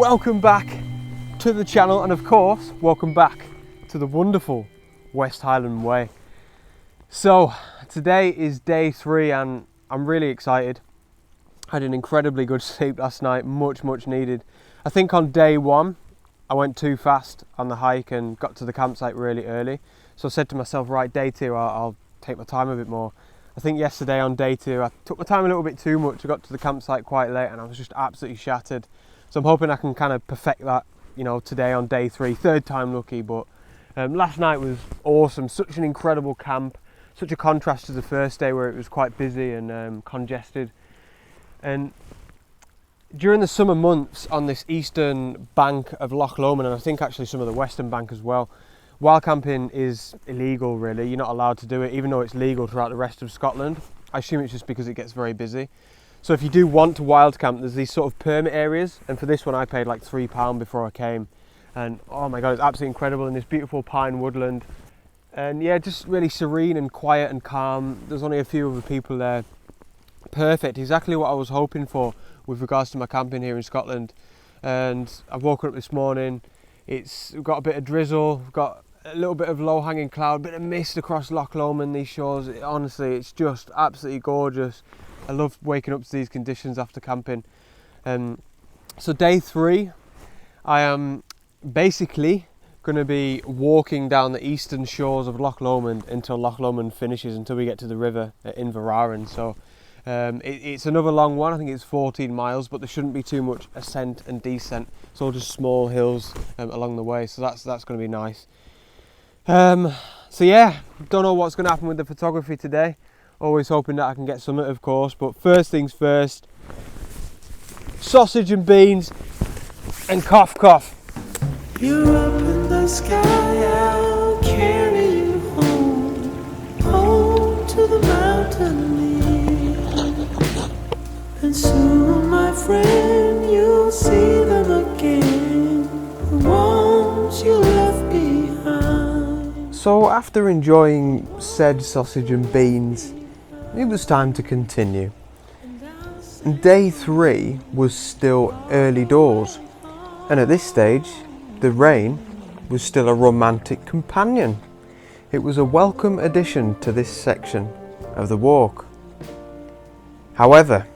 welcome back to the channel, and of course welcome back to the wonderful West Highland Way. So today is day 3 and I'm really excited. I had an incredibly good sleep last night, much needed. I think on day 1 I went too fast on the hike and got to the campsite really early, so I said to myself, right, day 2 I'll take my time a bit more. I think yesterday on day 2 I took my time a little bit too much. I got to the campsite quite late and I was just absolutely shattered. So I'm hoping I can kind of perfect that, you know, today on day 3, third time lucky. But last night was awesome, such an incredible camp, such a contrast to the first day where it was quite busy and congested. And during the summer months on this eastern bank of Loch Lomond, and I think actually some of the western bank as well, wild camping is illegal really. You're not allowed to do it, even though it's legal throughout the rest of Scotland. I assume it's just because it gets very busy. So if you do want to wild camp, there's these sort of permit areas, and for this one I paid like £3 before I came, and oh my god, it's absolutely incredible in this beautiful pine woodland. And yeah, just really serene and quiet and calm. There's only a few other people there. Perfect, exactly what I was hoping for with regards to my camping here in Scotland. And I've woken up this morning, we've got a bit of drizzle, we've got a little bit of low-hanging cloud, a bit of mist across Loch Lomond, these shores. Honestly, it's just absolutely gorgeous. I love waking up to these conditions after camping. So day 3, I am basically going to be walking down the eastern shores of Loch Lomond until Loch Lomond finishes, until we get to the river at Inverarran. So it's another long one. I think it's 14 miles, but there shouldn't be too much ascent and descent. It's all just small hills along the way, so that's going to be nice. So yeah, don't know what's going to happen with the photography today. Always hoping that I can get something, of course, but first things first, sausage and beans and cough cough. You're up in the sky, I'll carry you home, home to the mountain leaves. And soon, my friend, you'll see them again, the ones you left behind. So after enjoying said sausage and beans, it was time to continue. And day 3 was still early doors, and at this stage the rain was still a romantic companion. It was a welcome addition to this section of the walk. However,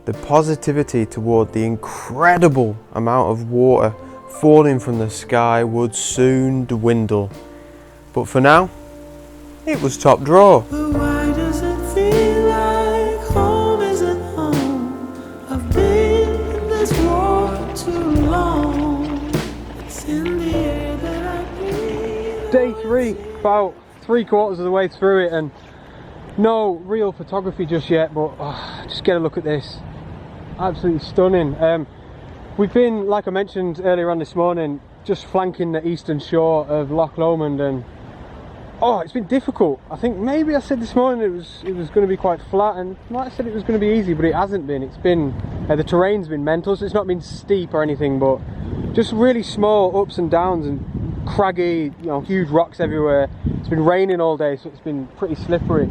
the positivity toward the incredible amount of water falling from the sky would soon dwindle. But for now, it was top draw. But why does it feel like home isn't home? I've been in this war too long. It's in the air that I breathe. Day 3, about 3/4 of the way through it, and no real photography just yet, but just get a look at this. Absolutely stunning. We've been, like I mentioned earlier on this morning, just flanking the eastern shore of Loch Lomond, and it's been difficult. I think maybe I said this morning it was going to be quite flat, and I might have said it was going to be easy, but it hasn't been. It's been the terrain's been mental, so it's not been steep or anything, but just really small ups and downs and craggy, you know, huge rocks everywhere. It's been raining all day, so it's been pretty slippery.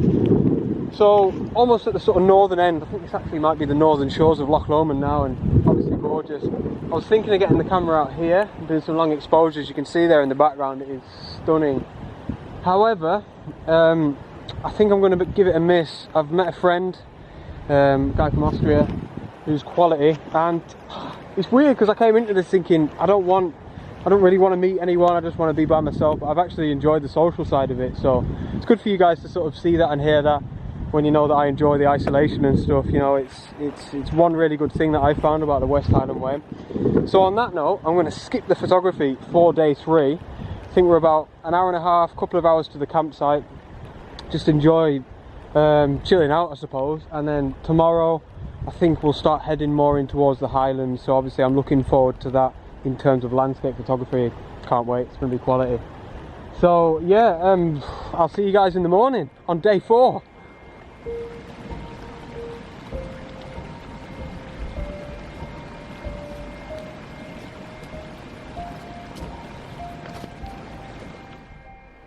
So almost at the sort of northern end, I think this actually might be the northern shores of Loch Lomond now, and obviously gorgeous. I was thinking of getting the camera out here and doing some long exposures. You can see there in the background, it is stunning. However, I think I'm going to give it a miss. I've met a friend, a guy from Austria, who's quality, and it's weird because I came into this thinking I don't really want to meet anyone, I just want to be by myself. But I've actually enjoyed the social side of it, so it's good for you guys to sort of see that and hear that when you know that I enjoy the isolation and stuff. You know, it's one really good thing that I found about the West Highland Way. So on that note, I'm going to skip the photography for day 3. I think we're about an hour and a half, couple of hours to the campsite. Just enjoy chilling out, I suppose. And then tomorrow, I think we'll start heading more in towards the Highlands. So obviously I'm looking forward to that in terms of landscape photography. Can't wait, it's going to be quality. So yeah, I'll see you guys in the morning on day 4.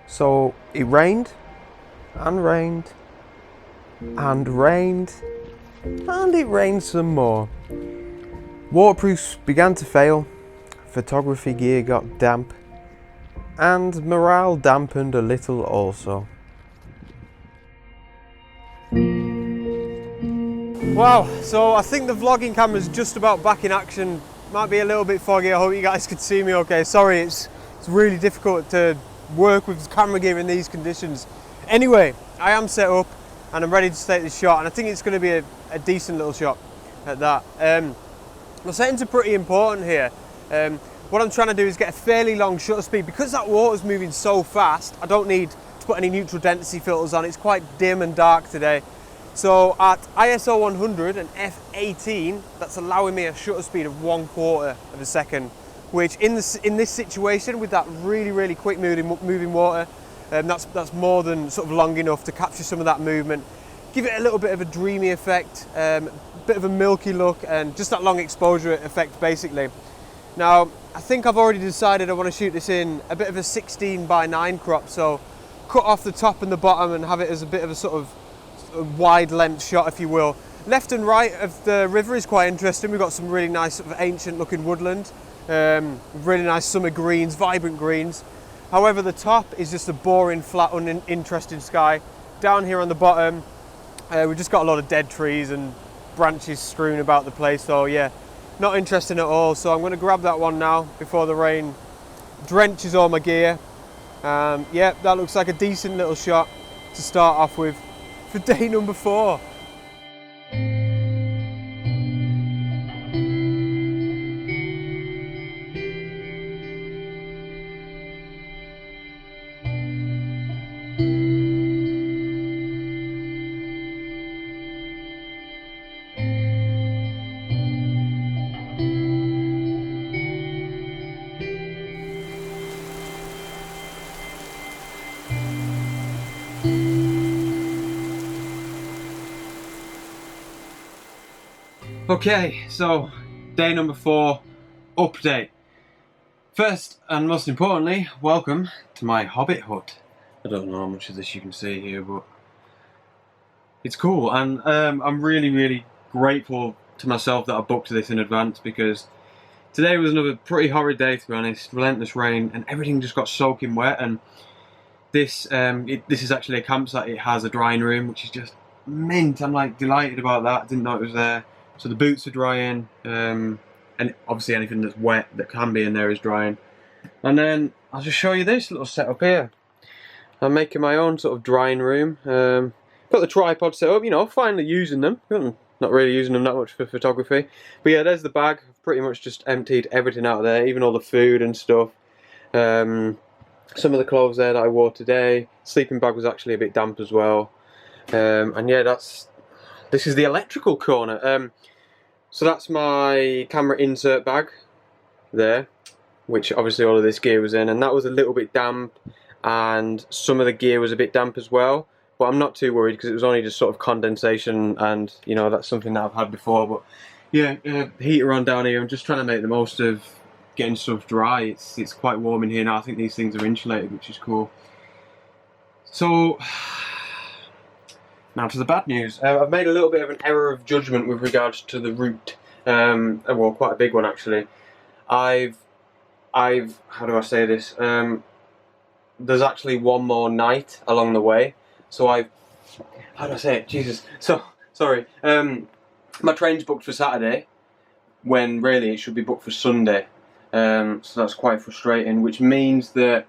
So it rained and rained and rained and it rained some more. Waterproofs began to fail photography gear got damp, and morale dampened a little also. Wow, so I think the vlogging camera's just about back in action. Might be a little bit foggy, I hope you guys can see me okay. Sorry, it's really difficult to work with camera gear in these conditions. Anyway, I am set up and I'm ready to take this shot, and I think it's going to be a decent little shot at that. The settings are pretty important here. What I'm trying to do is get a fairly long shutter speed. Because that water's moving so fast, I don't need to put any neutral density filters on. It's quite dim and dark today. So at ISO 100 and f18, that's allowing me a shutter speed of 1/4 of a second, which in this situation with that really quick moving water, that's more than sort of long enough to capture some of that movement, give it a little bit of a dreamy effect, bit of a milky look, and just that long exposure effect basically. Now I think I've already decided I want to shoot this in a bit of a 16:9 crop, so cut off the top and the bottom and have it as a bit of a sort of a wide length shot, if you will. Left and right of the river is quite interesting. We've got some really nice sort of ancient looking woodland, really nice summer greens, vibrant greens. However, the top is just a boring, flat, uninteresting sky. Down here on the bottom, we've just got a lot of dead trees and branches strewn about the place, so yeah, not interesting at all. So I'm going to grab that one now before the rain drenches all my gear. Yeah, that looks like a decent little shot to start off with for day number 4. Okay, so day number 4 update. First and most importantly, welcome to my hobbit hut. I don't know how much of this you can see here, but it's cool, and I'm really grateful to myself that I booked this in advance, because today was another pretty horrid day, to be honest. Relentless rain and everything just got soaking wet, and this is actually a campsite. It has a drying room, which is just mint. I'm like delighted about that. I didn't know it was there. So the boots are drying, and obviously anything that's wet that can be in there is drying. And then I'll just show you this little setup here. I'm making my own sort of drying room. Got the tripod set up, you know, finally using them. Not really using them that much for photography. But yeah, there's the bag. I've pretty much just emptied everything out of there, even all the food and stuff. Some of the clothes there that I wore today. Sleeping bag was actually a bit damp as well. And yeah, this is the electrical corner. So that's my camera insert bag there, which obviously all of this gear was in, and that was a little bit damp, and some of the gear was a bit damp as well, but I'm not too worried because it was only just sort of condensation, and you know, that's something that I've had before. But yeah, heater on down here. I'm just trying to make the most of getting stuff dry. It's quite warm in here now. I think these things are insulated, which is cool. So now to the bad news. I've made a little bit of an error of judgment with regards to the route. Well, quite a big one actually. I've how do I say this? There's actually one more night along the way. So how do I say it? Jesus. So sorry. My train's booked for Saturday, when really it should be booked for Sunday. So that's quite frustrating. Which means that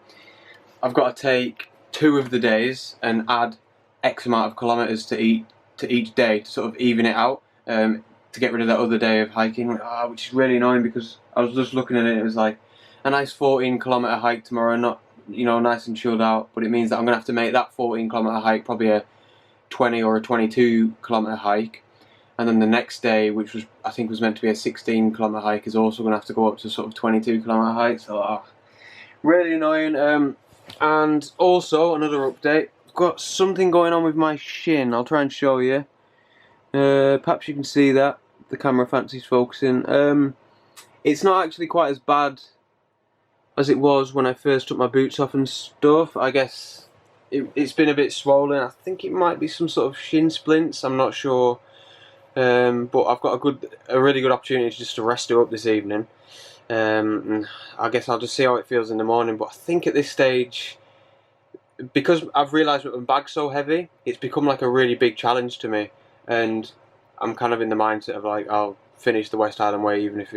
I've got to take 2 of the days and add X amount of kilometres to each day to sort of even it out, to get rid of that other day of hiking, which is really annoying, because I was just looking at it, it was like a nice 14-kilometre hike tomorrow, not, you know, nice and chilled out, but it means that I'm going to have to make that 14-kilometre hike probably a 20 or a 22-kilometre hike, and then the next day, which was I think was meant to be a 16-kilometre hike, is also going to have to go up to sort of 22-kilometre hike, so really annoying. And also another update. Got something going on with my shin. I'll try and show you. Perhaps you can see that. The camera fancies focusing. It's not actually quite as bad as it was when I first took my boots off and stuff. I guess it's been a bit swollen. I think it might be some sort of shin splints. I'm not sure. But I've got a really good opportunity just to rest it up this evening. And I guess I'll just see how it feels in the morning. But I think at this stage, because I've realised that my bag's so heavy, it's become like a really big challenge to me. And I'm kind of in the mindset of like, I'll finish the West Highland Way even if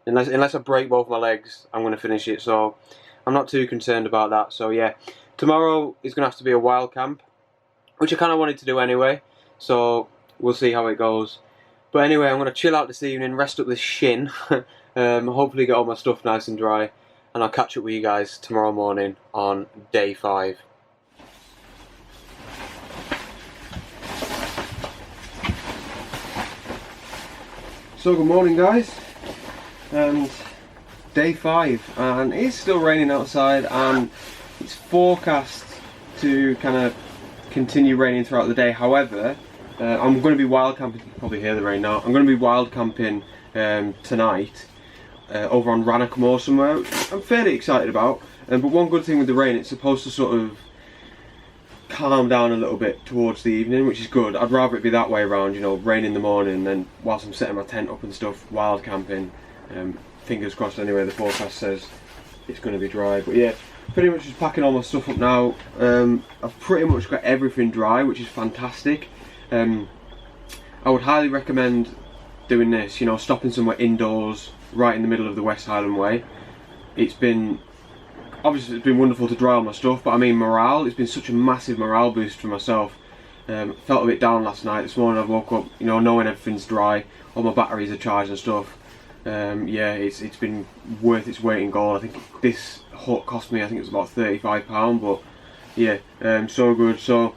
unless I break both my legs, I'm going to finish it. So I'm not too concerned about that. So yeah, tomorrow is going to have to be a wild camp, which I kind of wanted to do anyway. So we'll see how it goes. But anyway, I'm going to chill out this evening, rest up this shin, hopefully get all my stuff nice and dry, and I'll catch up with you guys tomorrow morning on day 5. So good morning guys, and day 5, and it's still raining outside, and it's forecast to kind of continue raining throughout the day. However, I'm going to be wild camping. You can probably hear the rain now. I'm going to be wild camping tonight over on Rannoch Moor somewhere, which I'm fairly excited about. But one good thing with the rain, it's supposed to sort of calm down a little bit towards the evening, which is good. I'd rather it be that way around, you know, rain in the morning, then whilst I'm setting my tent up and stuff, wild camping. Fingers crossed anyway, the forecast says it's going to be dry. But yeah, pretty much just packing all my stuff up now. I've pretty much got everything dry, which is fantastic. I would highly recommend doing this, you know, stopping somewhere indoors right in the middle of the West Highland Way. Obviously it's been wonderful to dry all my stuff, but I mean morale, it's been such a massive morale boost for myself. Felt a bit down last night. This morning I woke up, you know, knowing everything's dry, all my batteries are charged and stuff. Yeah, it's been worth its weight in gold. I think this hut cost me, I think it was about £35, but yeah, so good. So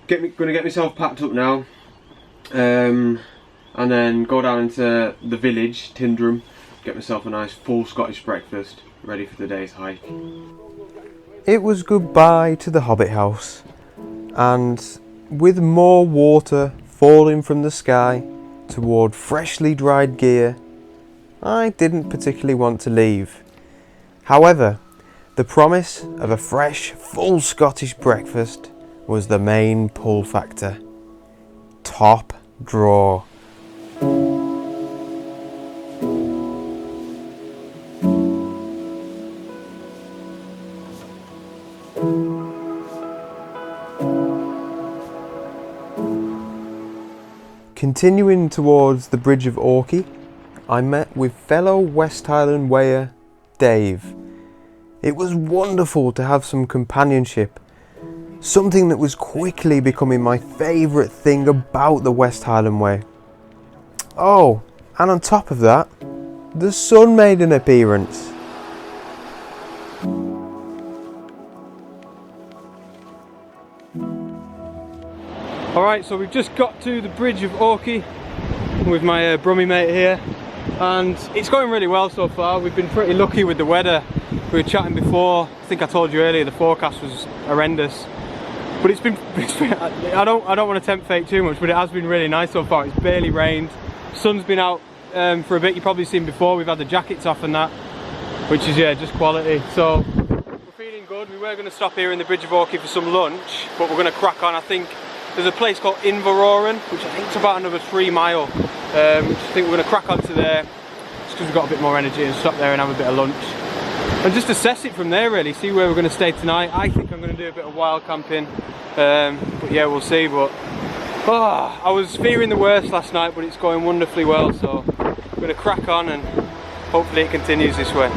gonna get myself packed up now, and then go down into the village, Tyndrum, get myself a nice full Scottish breakfast, ready for the day's hike. It was goodbye to the Hobbit house, and with more water falling from the sky toward freshly dried gear, I didn't particularly want to leave. However, the promise of a fresh, full Scottish breakfast was the main pull factor. Top draw. Continuing towards the Bridge of Porky, I met with fellow West Highland Wayer Dave. It was wonderful to have some companionship, something that was quickly becoming my favourite thing about the West Highland Way. Oh, and on top of that, the sun made an appearance. Alright, so we've just got to the Bridge of Porky with my Brummie mate here, and it's going really well so far. We've been pretty lucky with the weather. We were chatting before, I think I told you earlier, the forecast was horrendous. But it's been I don't want to tempt fate too much, but it has been really nice so far. It's barely rained. Sun's been out for a bit. You've probably seen before, we've had the jackets off and that, which is, yeah, just quality. So we're feeling good. We were going to stop here in the Bridge of Porky for some lunch, but we're going to crack on. I think there's a place called Inveroran, which I think is about another 3 mile. Which I think we're going to crack onto there, just because we've got a bit more energy, and stop there and have a bit of lunch. And just assess it from there really, see where we're going to stay tonight. I think I'm going to do a bit of wild camping, but yeah, we'll see. But I was fearing the worst last night, but it's going wonderfully well, so I'm going to crack on and hopefully it continues this way.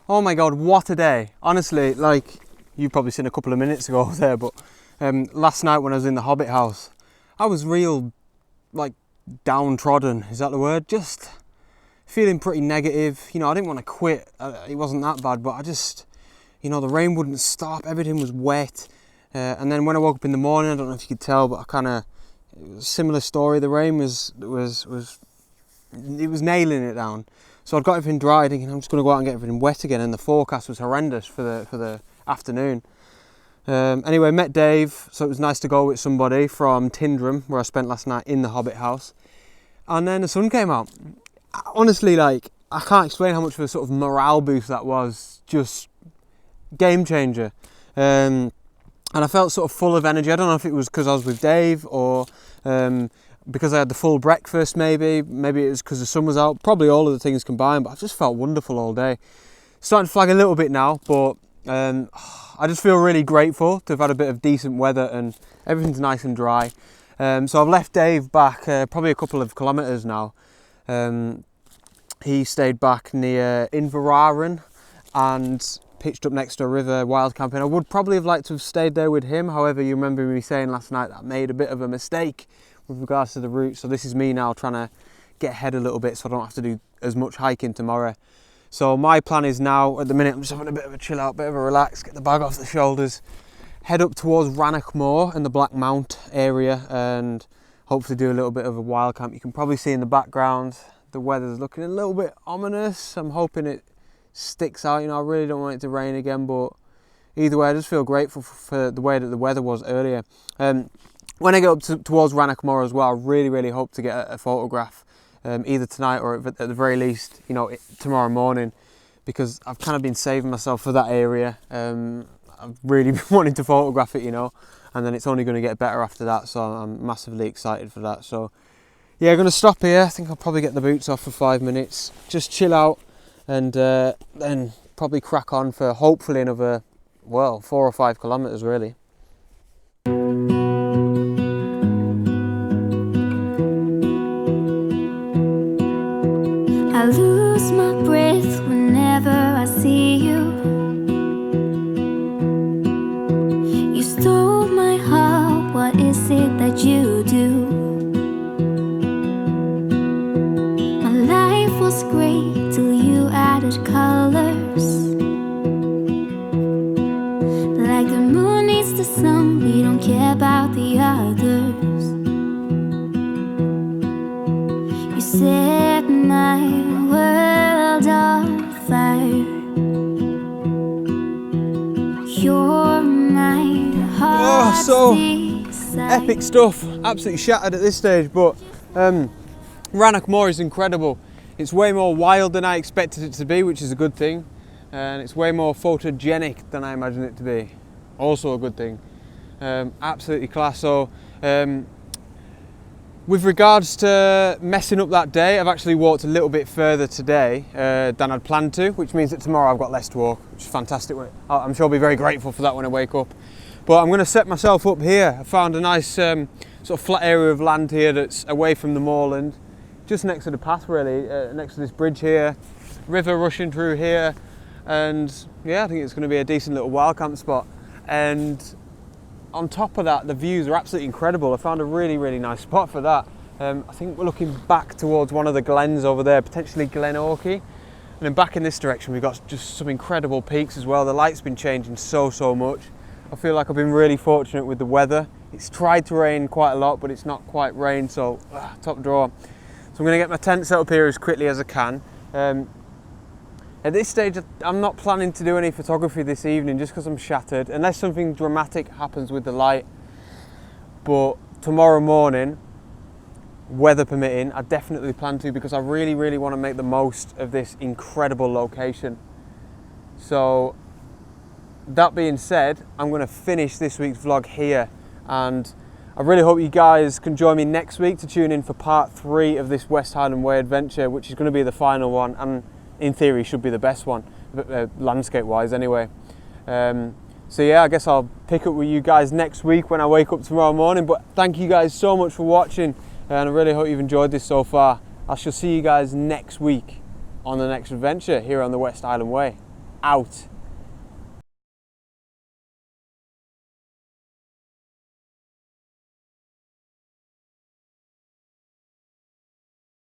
Oh my god, what a day. Honestly, like, you've probably seen a couple of minutes ago there, but last night when I was in the Hobbit house, I was real, like, downtrodden, is that the word? Just feeling pretty negative. You know, I didn't want to quit. It wasn't that bad, but I just, you know, the rain wouldn't stop. Everything was wet. And then when I woke up in the morning, I don't know if you could tell, but it was a similar story. The rain was nailing it down. So I'd got everything dry, thinking I'm just going to go out and get everything wet again, and the forecast was horrendous for the afternoon. Anyway, met Dave, so it was nice to go with somebody from Tyndrum, where I spent last night in the Hobbit house. And then the sun came out. Honestly, like, I can't explain how much of a sort of morale boost that was. Just game changer. And I felt sort of full of energy. I don't know if it was because I was with Dave or because I had the full breakfast, maybe it was because the sun was out, probably all of the things combined, but I just felt wonderful all day. Starting to flag a little bit now, but I just feel really grateful to have had a bit of decent weather and everything's nice and dry. So I've left Dave back probably a couple of kilometres now. He stayed back near Inverraren and pitched up next to a river wild camping. I would probably have liked to have stayed there with him, however you remember me saying last night that I made a bit of a mistake with regards to the route, so this is me now trying to get ahead a little bit so I don't have to do as much hiking tomorrow. So my plan is now, at the minute, I'm just having a bit of a chill out, bit of a relax, get the bag off the shoulders, head up towards Rannoch Moor and the Black Mount area and hopefully do a little bit of a wild camp. You can probably see in the background the weather's looking a little bit ominous. I'm hoping it sticks out, you know, I really don't want it to rain again, but either way I just feel grateful for the way that the weather was earlier. When I get up towards Rannoch Moor as well, I really hope to get a photograph either tonight or at the very least, you know, tomorrow morning, because I've kind of been saving myself for that area. I've really been wanting to photograph it, you know, and then it's only going to get better after that, so I'm massively excited for that. So yeah, I'm going to stop here. I think I'll probably get the boots off for 5 minutes, just chill out, and then probably crack on for hopefully another, well, 4 or 5 kilometres really. I lose my breath whenever I see you. You stole my heart, what is it that you do? My life was great till you added colors. Like the moon needs the sun, we don't care about the others. You set my world on fire. You're my heart's desire. Epic stuff, absolutely shattered at this stage, but Rannoch Moor is incredible. It's way more wild than I expected it to be, which is a good thing, and it's way more photogenic than I imagined it to be, also a good thing. Absolutely class. So with regards to messing up that day, I've actually walked a little bit further today than I'd planned to, which means that tomorrow I've got less to walk, which is fantastic. I'm sure I'll be very grateful for that when I wake up. But I'm going to set myself up here. I found a nice sort of flat area of land here that's away from the moorland, just next to the path really, next to this bridge here, river rushing through here, and yeah, I think it's going to be a decent little wild camp spot. And on top of that, the views are absolutely incredible. I found a really nice spot for that. I think we're looking back towards one of the glens over there, potentially Glen Orky. And then back in this direction, we've got just some incredible peaks as well. The light's been changing so much. I feel like I've been really fortunate with the weather. It's tried to rain quite a lot, but it's not quite rained, so top drawer. So I'm gonna get my tent set up here as quickly as I can. At this stage, I'm not planning to do any photography this evening just because I'm shattered, unless something dramatic happens with the light. But tomorrow morning, weather permitting, I definitely plan to, because I really want to make the most of this incredible location. So that being said, I'm going to finish this week's vlog here, and I really hope you guys can join me next week to tune in for part 3 of this West Highland Way adventure, which is going to be the final one, and in theory should be the best one, landscape wise anyway. So yeah, I guess I'll pick up with you guys next week when I wake up tomorrow morning. But thank you guys so much for watching, and I really hope you've enjoyed this so far. I shall see you guys next week on the next adventure here on the West Highland Way. Out.